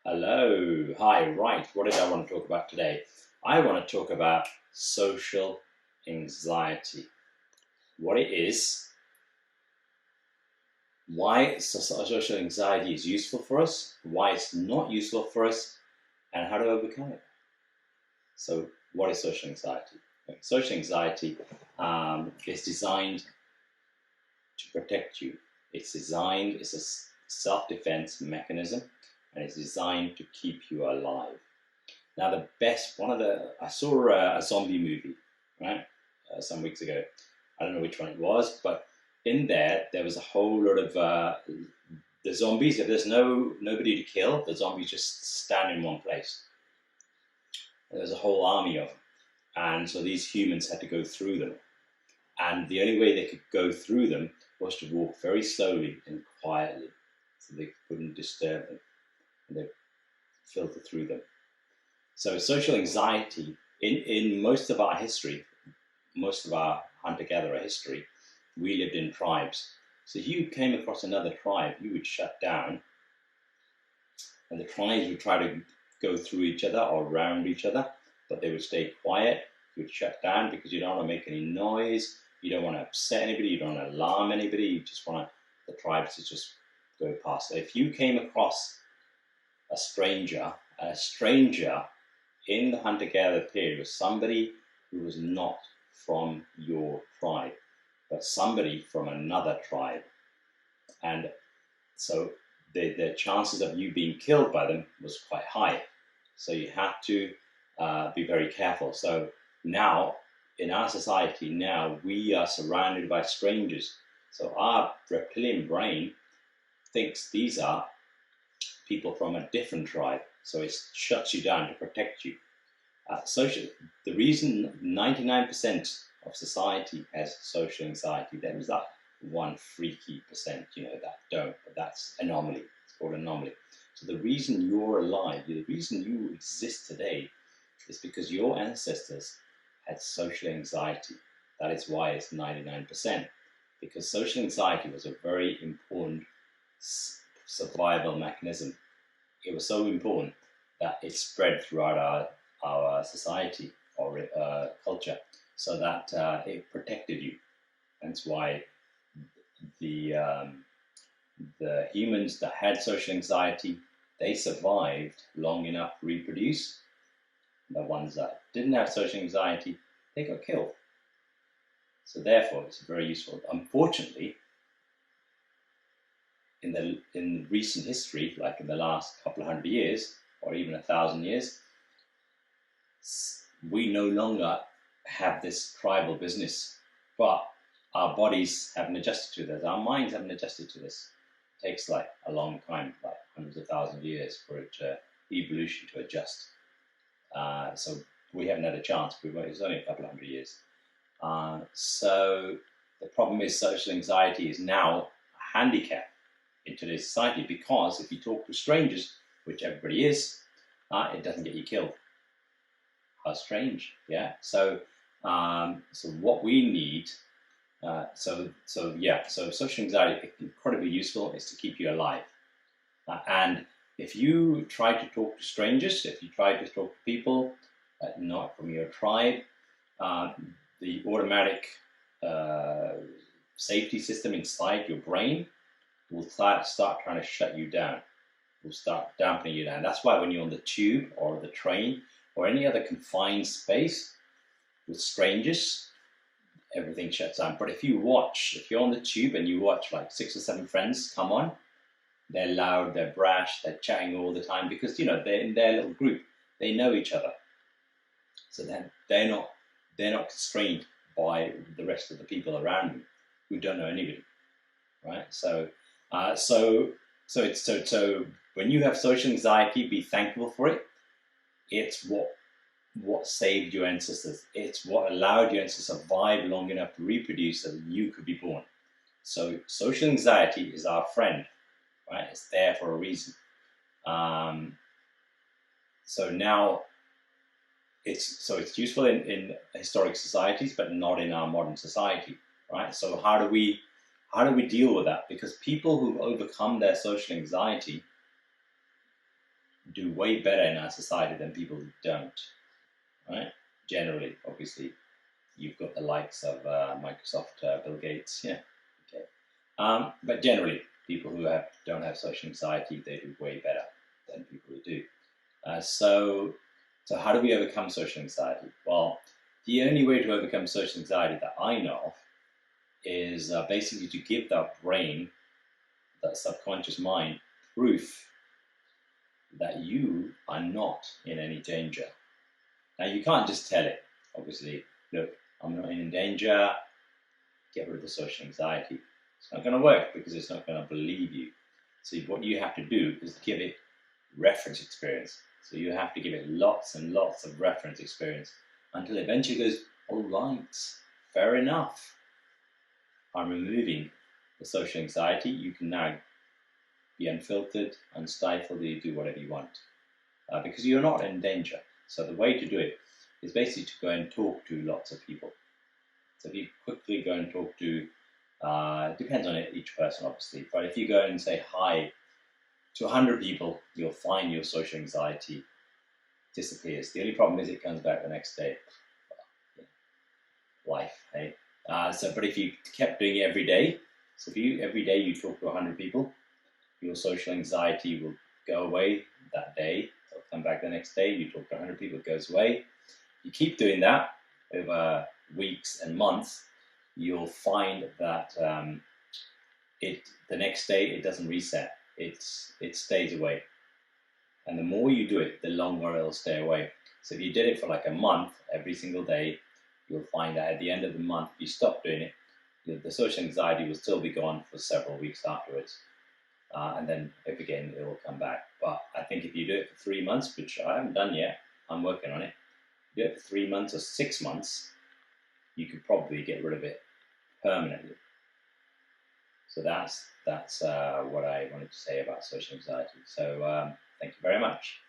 Hello, hi, right. What did I want to talk about today? I want to talk about social anxiety. What it is, why social anxiety is useful for us, why it's not useful for us, and how to overcome it. So, what is social anxiety? Social anxiety is designed to protect you. It's a self-defense mechanism, and it's designed to keep you alive. Now, I saw a zombie movie, right, some weeks ago. I don't know which one it was, but in there was a whole lot of the zombies. If there's nobody to kill, the zombies just stand in one place. There's a whole army of them, and so these humans had to go through them. And the only way they could go through them was to walk very slowly and quietly, so they couldn't disturb them, and they filter through them. So social anxiety, in most of our history, most of our hunter-gatherer history, we lived in tribes. So if you came across another tribe, you would shut down, and the tribes would try to go through each other or around each other, but they would stay quiet. You would shut down because you don't want to make any noise, you don't want to upset anybody, you don't want to alarm anybody, you just want the tribes to just go past. So if you came across a stranger in the hunter-gatherer period was somebody who was not from your tribe, but somebody from another tribe. And so the chances of you being killed by them was quite high. So you had to be very careful. So now, in our society now, we are surrounded by strangers. So our reptilian brain thinks these are people from a different tribe. So it shuts you down to protect you. The reason 99% of society has social anxiety, there is that one freaky percent, that don't, but that's anomaly. It's called anomaly. So the reason you're alive, the reason you exist today, is because your ancestors had social anxiety. That is why it's 99%, because social anxiety was a very important survival mechanism. It was so important that it spread throughout our society or culture, so that it protected you. That's why the humans that had social anxiety, they survived long enough to reproduce. The ones that didn't have social anxiety, they got killed. So therefore, it's very useful. Unfortunately, in recent history, like in the last couple of 100 years, or even 1,000 years, we no longer have this tribal business, but our bodies haven't adjusted to this. Our minds haven't adjusted to this. It takes like a long time, like hundreds of thousands of years for evolution to adjust. So we haven't had a chance. It's only a couple of 100 years. So the problem is social anxiety is now a handicap in today's society, because if you talk to strangers, which everybody is, it doesn't get you killed. How strange, yeah. So what we need, so social anxiety, incredibly useful, is to keep you alive. And if you try to talk to strangers, if you try to talk to people not from your tribe, the automatic safety system inside your brain will start trying to shut you down, will start dampening you down. That's why when you're on the tube or the train or any other confined space with strangers, everything shuts down. But if you're on the tube and you watch like 6 or 7 friends come on, they're loud, they're brash, they're chatting all the time, because they're in their little group, they know each other. So then they're not constrained by the rest of the people around them who don't know anybody, right? So when you have social anxiety, be thankful for it. It's what saved your ancestors. It's what allowed your ancestors to survive long enough to reproduce so that you could be born. So social anxiety is our friend, right? It's there for a reason. So now it's useful in historic societies, but not in our modern society, right? So how do we deal with that? Because people who've overcome their social anxiety do way better in our society than people who don't, right? Generally, obviously, you've got the likes of Microsoft, Bill Gates, yeah, okay. But generally, people who don't have social anxiety, they do way better than people who do. So how do we overcome social anxiety? Well, the only way to overcome social anxiety that I know of is basically to give that brain, that subconscious mind, proof that you are not in any danger. Now, you can't just tell it, obviously, look, I'm not in danger, get rid of the social anxiety. It's not going to work because it's not going to believe you. So what you have to do is give it reference experience. So you have to give it lots and lots of reference experience until eventually it goes, all right, fair enough. I'm removing the social anxiety. You can now be unfiltered, unstifled, you do whatever you want because you're not in danger. So the way to do it is basically to go and talk to lots of people. So if you quickly go and talk to, it depends on each person obviously, but if you go and say hi to 100 people, you'll find your social anxiety disappears. The only problem is it comes back the next day. Life, hey? But if you kept doing it every day, so if every day you talk to 100 people, your social anxiety will go away that day. It'll come back the next day, you talk to 100 people, it goes away. You keep doing that over weeks and months, you'll find that the next day it doesn't reset. It stays away. And the more you do it, the longer it'll stay away. So if you did it for like a month, every single day, you'll find that at the end of the month, if you stop doing it, the social anxiety will still be gone for several weeks afterwards. And then if again, it will come back. But I think if you do it for 3 months, which I haven't done yet, I'm working on it, do it for 3 months or 6 months, you could probably get rid of it permanently. So that's what I wanted to say about social anxiety. So thank you very much.